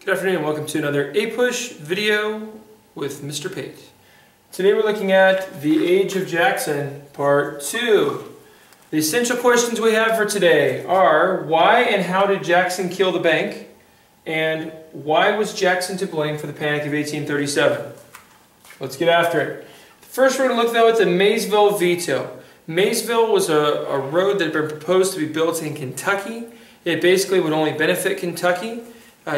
Good afternoon, welcome to another APUSH video with Mr. Pate. Today we're looking at The Age of Jackson, Part 2. The essential questions we have for today are, why and how did Jackson kill the bank? And why was Jackson to blame for the Panic of 1837? Let's get after it. First we're going to look though at the Maysville Veto. Maysville was a road that had been proposed to be built in Kentucky. It basically would only benefit Kentucky.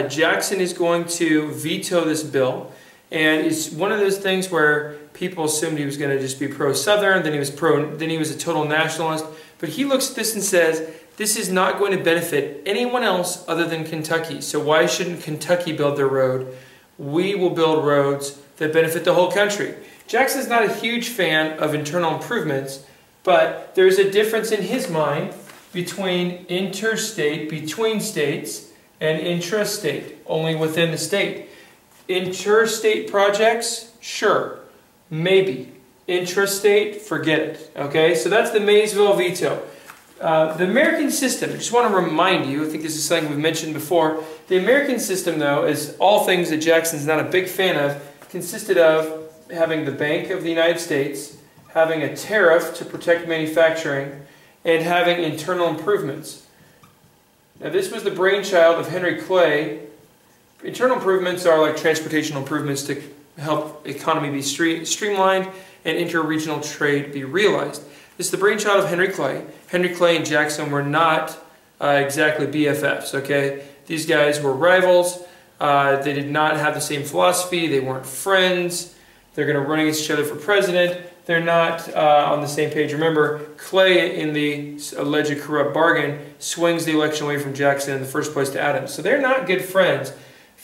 Jackson is going to veto this bill, and it's one of those things where people assumed he was going to just be pro-Southern, then he was a total nationalist, but he looks at this and says, this is not going to benefit anyone else other than Kentucky, so why shouldn't Kentucky build their road? We will build roads that benefit the whole country. Jackson's not a huge fan of internal improvements, but there's a difference in his mind between interstate, between states, and intrastate, only within the state. Interstate projects, sure, maybe. Intrastate, forget it. Okay, so that's the Maysville Veto. The American system, I just want to remind you, I think this is something we've mentioned before, the American system, though, is all things that Jackson's not a big fan of, consisted of having the Bank of the United States, having a tariff to protect manufacturing, and having internal improvements. Now this was the brainchild of Henry Clay. Internal improvements are like transportation improvements to help economy be streamlined and interregional trade be realized. This is the brainchild of Henry Clay. Henry Clay and Jackson were not exactly BFFs, okay? These guys were rivals. They did not have the same philosophy. They weren't friends. They're going to run against each other for president. They're not on the same page. Remember, Clay, in the alleged corrupt bargain, swings the election away from Jackson in the first place to Adams. So they're not good friends.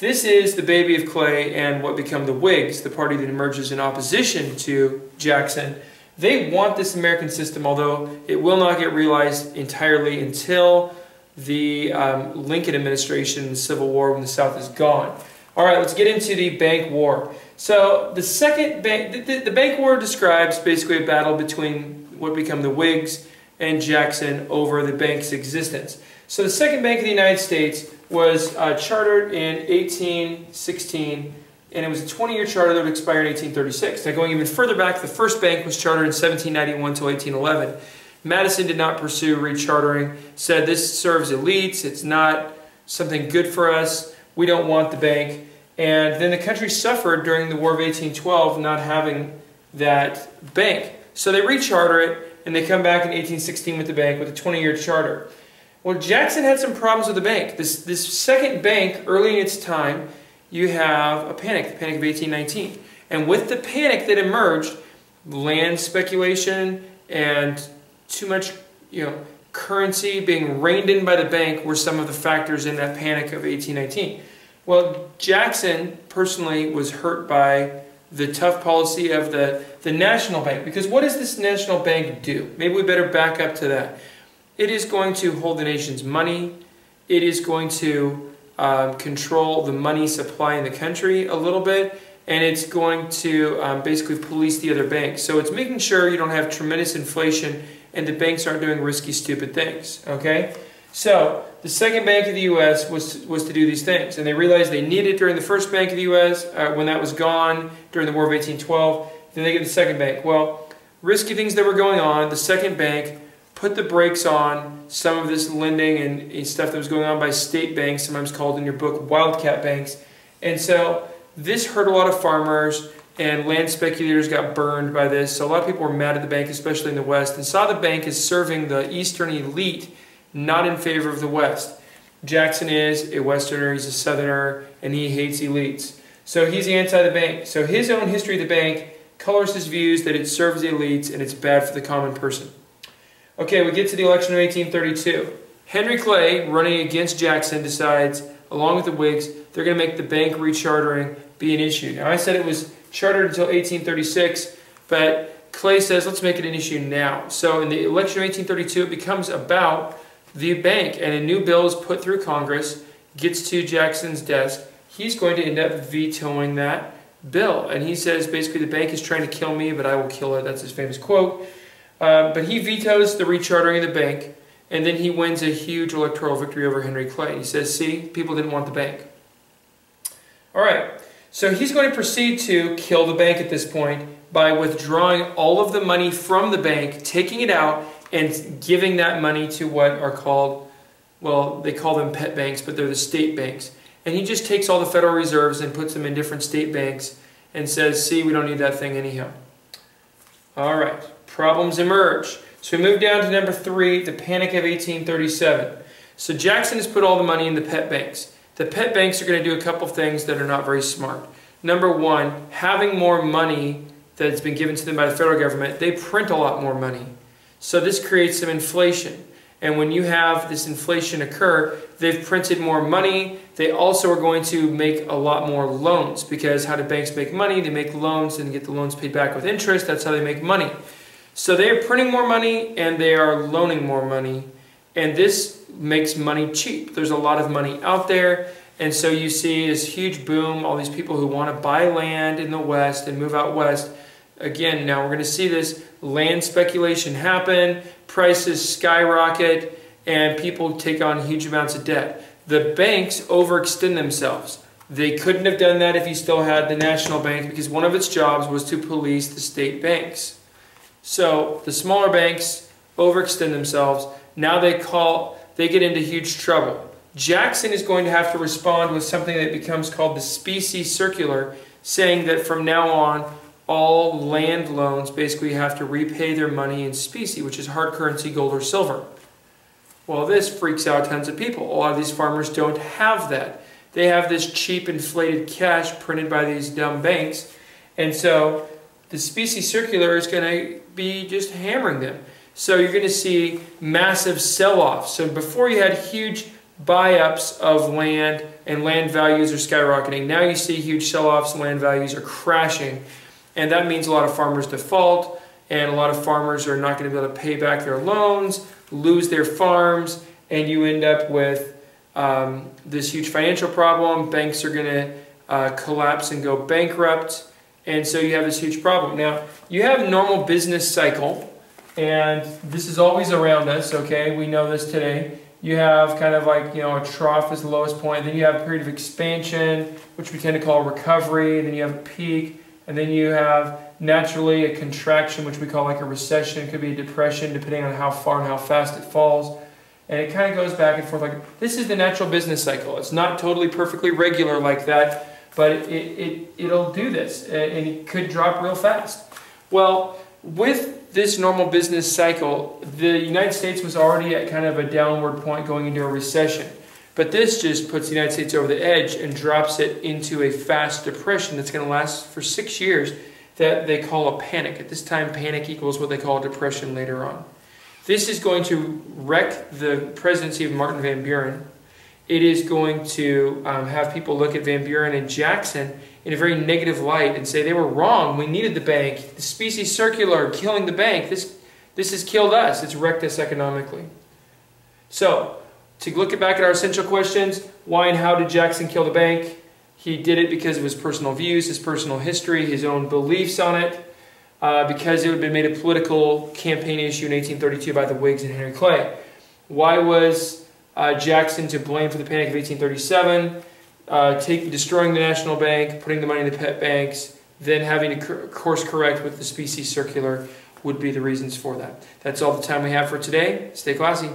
This is the baby of Clay and what become the Whigs, the party that emerges in opposition to Jackson. They want this American system, although it will not get realized entirely until the Lincoln administration and the Civil War, when the South is gone. All right, let's get into the Bank War. So the second bank, the Bank War describes basically a battle between what become the Whigs and Jackson over the bank's existence. So the Second Bank of the United States was chartered in 1816, and it was a 20-year charter that would expire in 1836. Now going even further back, the first bank was chartered in 1791 until 1811. Madison did not pursue rechartering, said this serves elites, it's not something good for us, we don't want the bank. And then the country suffered during the War of 1812 not having that bank. So they recharter it, and they come back in 1816 with the bank with a 20-year charter. Well, Jackson had some problems with the bank. This second bank, early in its time, you have a panic, the Panic of 1819. And with the panic that emerged, land speculation and too much, currency being reined in by the bank were some of the factors in that panic of 1819. Well, Jackson personally was hurt by the tough policy of the National Bank. Because what does this National Bank do? Maybe we better back up to that. It is going to hold the nation's money. It is going to control the money supply in the country a little bit. And it's going to basically police the other banks. So it's making sure you don't have tremendous inflation and the banks aren't doing risky, stupid things. Okay? So the Second Bank of the U.S. was to do these things, and they realized they needed it during the First Bank of the U.S. When that was gone during the War of 1812. Then they get the Second Bank. Well, risky things that were going on, the Second Bank put the brakes on some of this lending and stuff that was going on by state banks, sometimes called in your book wildcat banks. And so this hurt a lot of farmers, and land speculators got burned by this. So a lot of people were mad at the bank, especially in the West, and saw the bank as serving the Eastern elite, not in favor of the West. Jackson is a Westerner, he's a Southerner, and he hates elites. So he's anti the bank. So his own history of the bank colors his views that it serves the elites and it's bad for the common person. Okay, we get to the election of 1832. Henry Clay, running against Jackson, decides, along with the Whigs, they're going to make the bank rechartering be an issue. Now I said it was chartered until 1836, but Clay says, let's make it an issue now. So in the election of 1832, it becomes about the bank, and a new bill is put through Congress, gets to Jackson's desk. He's going to end up vetoing that bill, and he says basically the bank is trying to kill me, but I will kill it. That's his famous quote. But he vetoes the rechartering of the bank, and then he wins a huge electoral victory over Henry Clay. He says, see, people didn't want the bank. All right, so he's going to proceed to kill the bank at this point by withdrawing all of the money from the bank, taking it out, and giving that money to what are called, well, they call them pet banks, but they're the state banks. And he just takes all the Federal Reserves and puts them in different state banks and says, see, we don't need that thing anyhow. All right, problems emerge. So we move down to number 3, the Panic of 1837. So Jackson has put all the money in the pet banks. The pet banks are going to do a couple things that are not very smart. Number 1, having more money that's been given to them by the federal government, they print a lot more money. So this creates some inflation. And when you have this inflation occur, they've printed more money. They also are going to make a lot more loans, because how do banks make money? They make loans and get the loans paid back with interest. That's how they make money. So they are printing more money and they are loaning more money. And this makes money cheap. There's a lot of money out there. And so you see this huge boom, all these people who want to buy land in the West and move out west. Again, now we're going to see this land speculation happen, prices skyrocket, and people take on huge amounts of debt. The banks overextend themselves. They couldn't have done that if you still had the National Bank, because one of its jobs was to police the state banks. So the smaller banks overextend themselves. Now they get into huge trouble. Jackson is going to have to respond with something that becomes called the Specie Circular, saying that from now on, all land loans basically have to repay their money in specie, which is hard currency, gold or silver. Well, this freaks out tons of people. A lot of these farmers don't have that. They have this cheap inflated cash printed by these dumb banks. And so the Specie Circular is going to be just hammering them. So you're going to see massive sell-offs. So before you had huge buy-ups of land and land values are skyrocketing. Now you see huge sell-offs, land values are crashing. And that means a lot of farmers default, and a lot of farmers are not going to be able to pay back their loans, lose their farms, and you end up with this huge financial problem. Banks are going to collapse and go bankrupt, and so you have this huge problem. Now, you have normal business cycle, and this is always around us, okay? We know this today. You have kind of like, you know, a trough is the lowest point, then you have a period of expansion, which we tend to call recovery, and then you have a peak, and then you have naturally a contraction, which we call like a recession. It could be a depression, depending on how far and how fast it falls. And it kind of goes back and forth. Like this is the natural business cycle. It's not totally perfectly regular like that, but it'll do this, and it could drop real fast. Well, with this normal business cycle, the United States was already at kind of a downward point going into a recession. But this just puts the United States over the edge and drops it into a fast depression that's going to last for 6 years that they call a panic. At this time, panic equals what they call a depression later on. This is going to wreck the presidency of Martin Van Buren. It is going to have people look at Van Buren and Jackson in a very negative light and say they were wrong. We needed the bank. The Specie Circular, killing the bank. This has killed us. It's wrecked us economically. So, to look back at our essential questions, why and how did Jackson kill the bank? He did it because of his personal views, his personal history, his own beliefs on it, because it had been made a political campaign issue in 1832 by the Whigs and Henry Clay. Why was Jackson to blame for the Panic of 1837? Destroying the National Bank, putting the money in the pet banks, then having to course correct with the Specie Circular would be the reasons for that. That's all the time we have for today. Stay classy.